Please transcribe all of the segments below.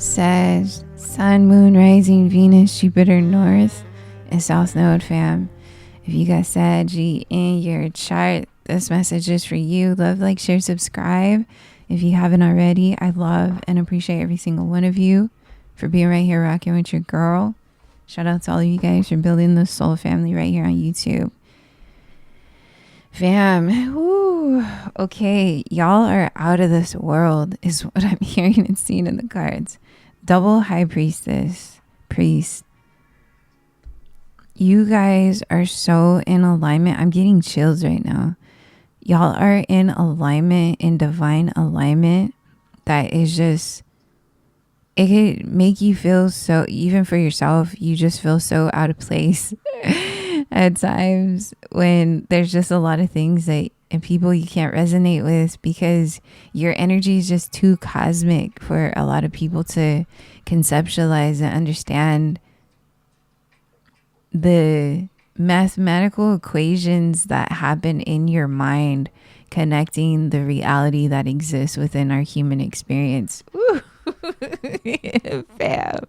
Sag, Sun, Moon, Rising, Venus, Jupiter, North, and South Node, fam. If you got Saggy in your chart, this message is for you. Love, like, share, subscribe. If you haven't already, I love and appreciate every single one of you for being right here rocking with your girl. Shout out to all of you guys for building the soul family right here on YouTube. Fam, woo. Okay, y'all are out of this world is what I'm hearing and seeing in the cards. Double High Priestess, Priest. You guys are so in alignment. I'm getting chills right now. Y'all are in alignment, in divine alignment. That is just, it could make you feel so, even for yourself, you just feel so out of place at times when there's just a lot of things that and people you can't resonate with because your energy is just too cosmic for a lot of people to conceptualize and understand the mathematical equations that happen in your mind connecting the reality that exists within our human experience. Ooh. Fam.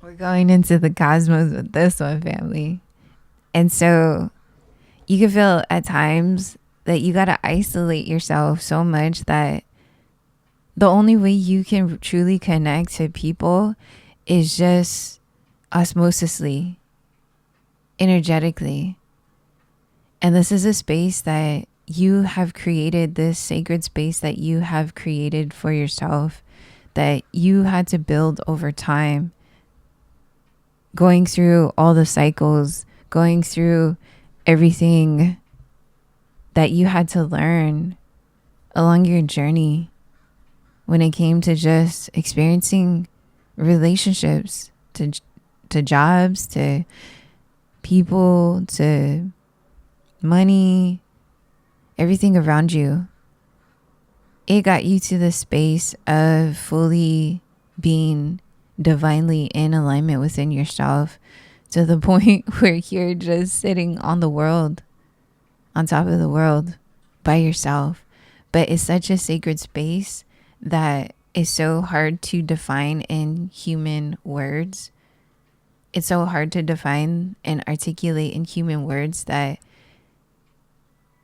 We're going into the cosmos with this one, family. And so you can feel at times that you got to isolate yourself so much that the only way you can truly connect to people is just osmosisly, energetically. And this is a space that you have created, this sacred space that you have created for yourself, that you had to build over time, going through all the cycles, going through everything that you had to learn along your journey when it came to just experiencing relationships, to jobs, to people, to money, everything around you. It got you to the space of fully being divinely in alignment within yourself, to the point where you're just sitting on the world, on top of the world by yourself. But it's such a sacred space that is so hard to define in human words. It's so hard to define and articulate in human words that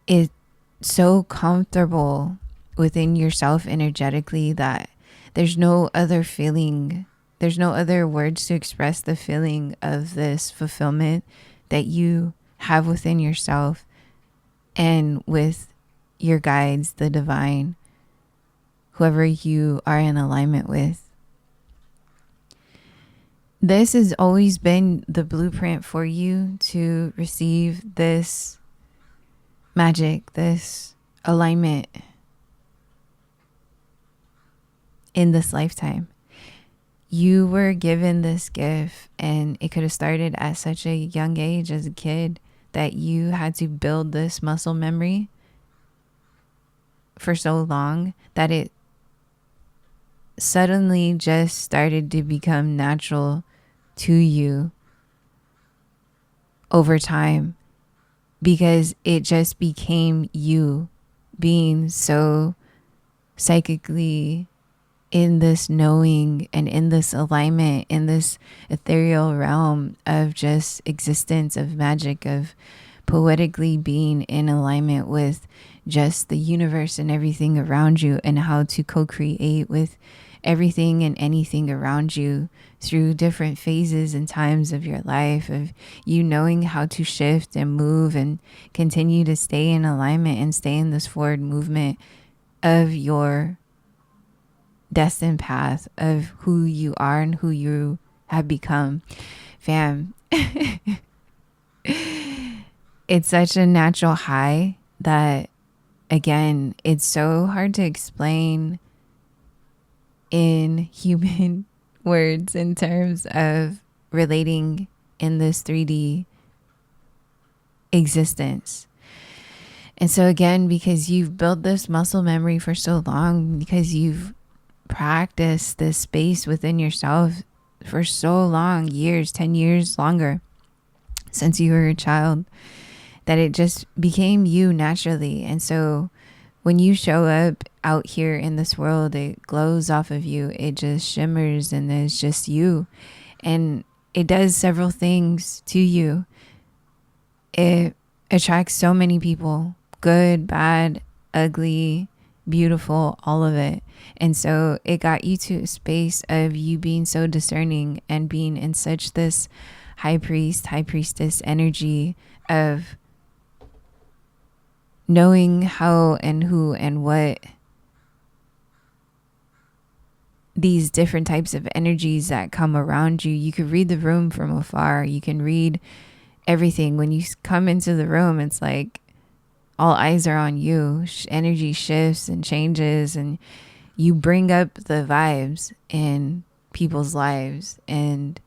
it's so comfortable within yourself energetically that there's no other feeling. There's no other words to express the feeling of this fulfillment that you have within yourself and with your guides, the divine, whoever you are in alignment with. This has always been the blueprint for you to receive this magic, this alignment in this lifetime. You were given this gift, and it could have started at such a young age as a kid that you had to build this muscle memory for so long that it suddenly just started to become natural to you over time, because it just became you being so psychically in this knowing and in this alignment, in this ethereal realm of just existence, of magic, of poetically being in alignment with just the universe and everything around you, and how to co-create with everything and anything around you through different phases and times of your life, of you knowing how to shift and move and continue to stay in alignment and stay in this forward movement of your destined path of who you are and who you have become. Fam, it's such a natural high that, again, it's so hard to explain in human words in terms of relating in this 3D existence. And so again, because you've built this muscle memory for so long, because you've practiced this space within yourself for so long, years, 10 years longer since you were a child, that it just became you naturally. And so when you show up out here in this world, it glows off of you. It just shimmers and it's just you. And it does several things to you. It attracts so many people, good, bad, ugly, beautiful, all of it. And so it got you to a space of you being so discerning and being in such this high priest, high priestess energy of knowing how and who and what these different types of energies that come around you. You could read the room from afar. You can read everything. When you come into the room, it's like all eyes are on you. Energy shifts and changes, and you bring up the vibes in people's lives, and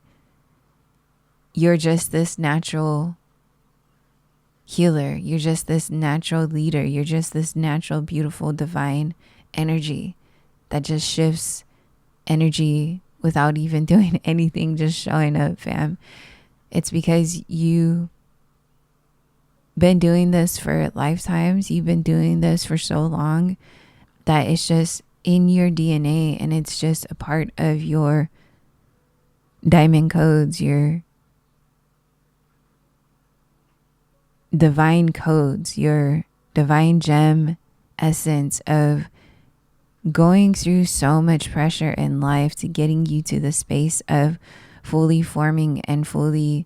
you're just this natural healer. You're just this natural leader. You're just this natural, beautiful, divine energy that just shifts energy without even doing anything, just showing up, fam. It's because you been doing this for lifetimes. You've been doing this for so long that it's just in your DNA, and it's just a part of your diamond codes, your divine codes, your divine gem essence of going through so much pressure in life to getting you to the space of fully forming and fully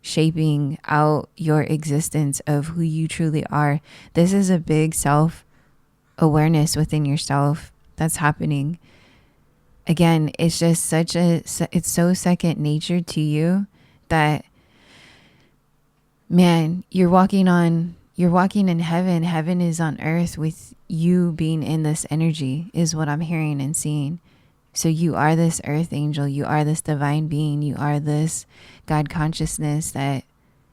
shaping out your existence of who you truly are. This is a big self-awareness within yourself that's happening. Again, it's just it's so second nature to you that, man, you're walking in heaven. Heaven is on earth with you being in this energy is what I'm hearing and seeing. So you are this earth angel. You are this divine being. You are this God consciousness that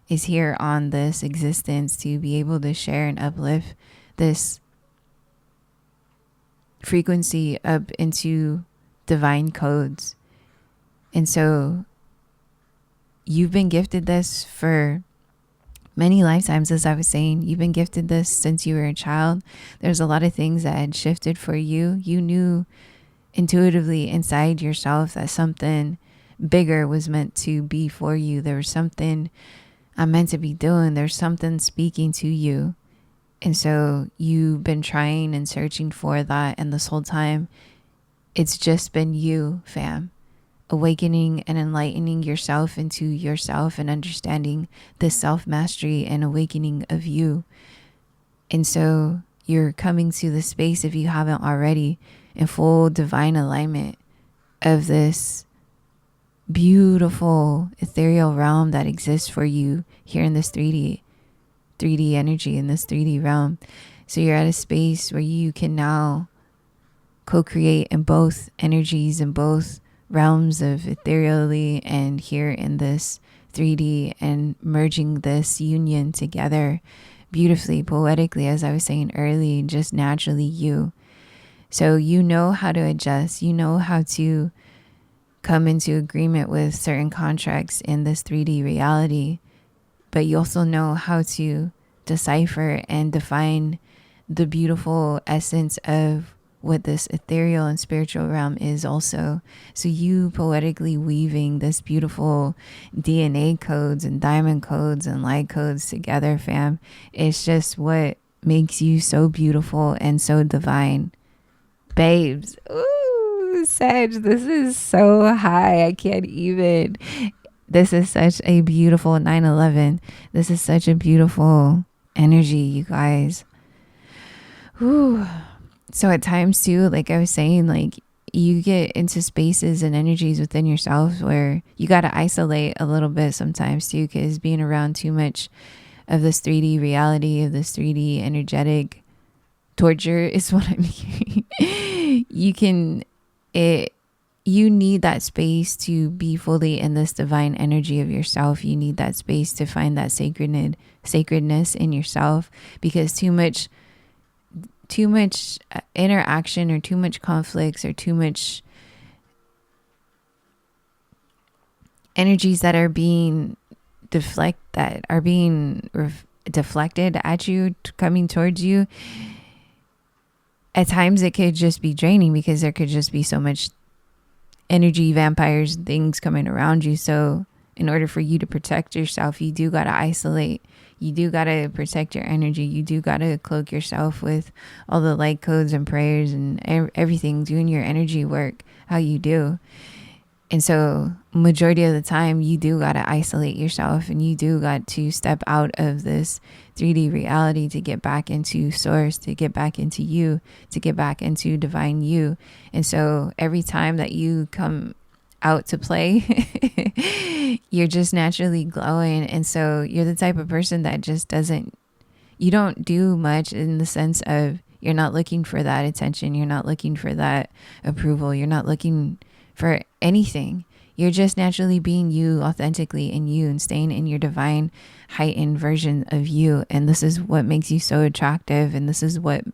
is here on this existence to be able to share and uplift this frequency up into divine codes. And so you've been gifted this for many lifetimes. As I was saying, you've been gifted this since you were a child. There's a lot of things that had shifted for you. You knew intuitively inside yourself that something bigger was meant to be for you. There was something I'm meant to be doing. There's something speaking to you. And so you've been trying and searching for that. And this whole time, it's just been you, fam. Awakening and enlightening yourself into yourself and understanding this self-mastery and awakening of you. And so you're coming to the space, if you haven't already, in full divine alignment of this beautiful ethereal realm that exists for you here in this 3D energy, in this 3D realm. So you're at a space where you can now co-create in both energies, in both realms of ethereally and here in this 3D, and merging this union together beautifully, poetically, as I was saying earlier, just naturally you. So you know how to adjust, you know how to come into agreement with certain contracts in this 3D reality, but you also know how to decipher and define the beautiful essence of what this ethereal and spiritual realm is also. So you poetically weaving this beautiful DNA codes and diamond codes and light codes together, fam. It's just what makes you so beautiful and so divine. Babes, ooh, Sag, this is so high. I can't even. This is such a beautiful 9/11. This is such a beautiful energy, you guys. Ooh. So at times too, like I was saying, like you get into spaces and energies within yourself where you got to isolate a little bit sometimes too, because being around too much of this 3D reality, of this 3D energetic torture is what I'm hearing. You need that space to be fully in this divine energy of yourself. You need that space to find that sacredness in yourself, because too much interaction or too much conflicts or too much energies that are being deflected at you, coming towards you, at times it could just be draining because there could just be so much energy, vampires, things coming around you. So in order for you to protect yourself, you do got to isolate. You do got to protect your energy. You do got to cloak yourself with all the light codes and prayers and everything, doing your energy work how you do. And so majority of the time you do got to isolate yourself, and you do got to step out of this 3D reality to get back into source, to get back into you, to get back into divine you. And so every time that you come out to play, you're just naturally glowing. And so you're the type of person that just you don't do much in the sense of you're not looking for that attention. You're not looking for that approval. You're not looking for anything. You're just naturally being you, authentically in you, and staying in your divine heightened version of you. And this is what makes you so attractive. And this is what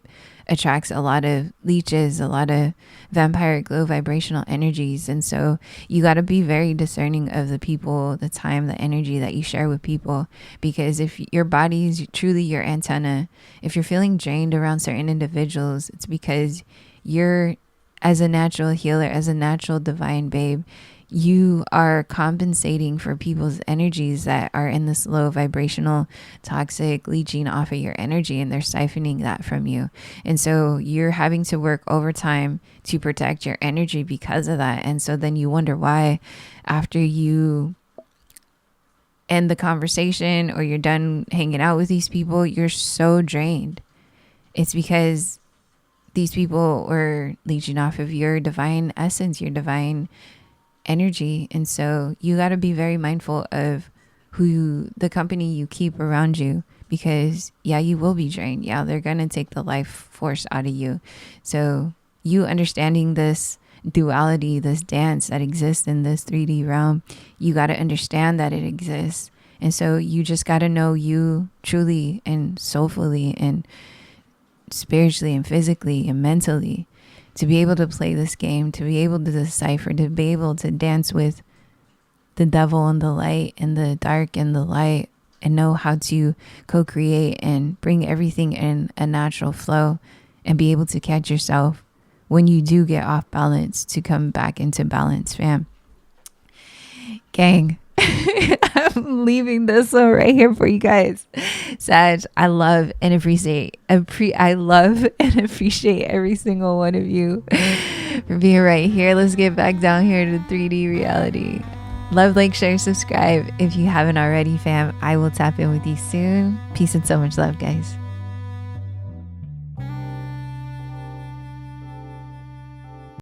attracts a lot of leeches, a lot of vampiric low vibrational energies. And so you got to be very discerning of the people, the time, the energy that you share with people. Because if your body is truly your antenna, if you're feeling drained around certain individuals, it's because you're, as a natural healer, as a natural divine babe, you are compensating for people's energies that are in this low vibrational, toxic, leeching off of your energy, and they're siphoning that from you. And so you're having to work overtime to protect your energy because of that. And so then you wonder why, after you end the conversation or you're done hanging out with these people, you're so drained. It's because these people were leeching off of your divine essence, your divine energy. And so you got to be very mindful of the company you keep around you, because you will be drained. They're going to take the life force out of you. So you understanding this duality, this dance that exists in this 3D realm, you got to understand that it exists. And so you just got to know you truly and soulfully and spiritually and physically and mentally, to be able to play this game, to be able to decipher, to be able to dance with the devil and the light and the dark and the light, and know how to co-create and bring everything in a natural flow, and be able to catch yourself when you do get off balance to come back into balance, fam. Gang. I'm leaving this one right here for you guys. Sag, I love and appreciate every single one of you for being right here. Let's get back down here to 3D reality. Love, like, share, subscribe if you haven't already, fam. I will tap in with you soon. Peace and so much love, guys.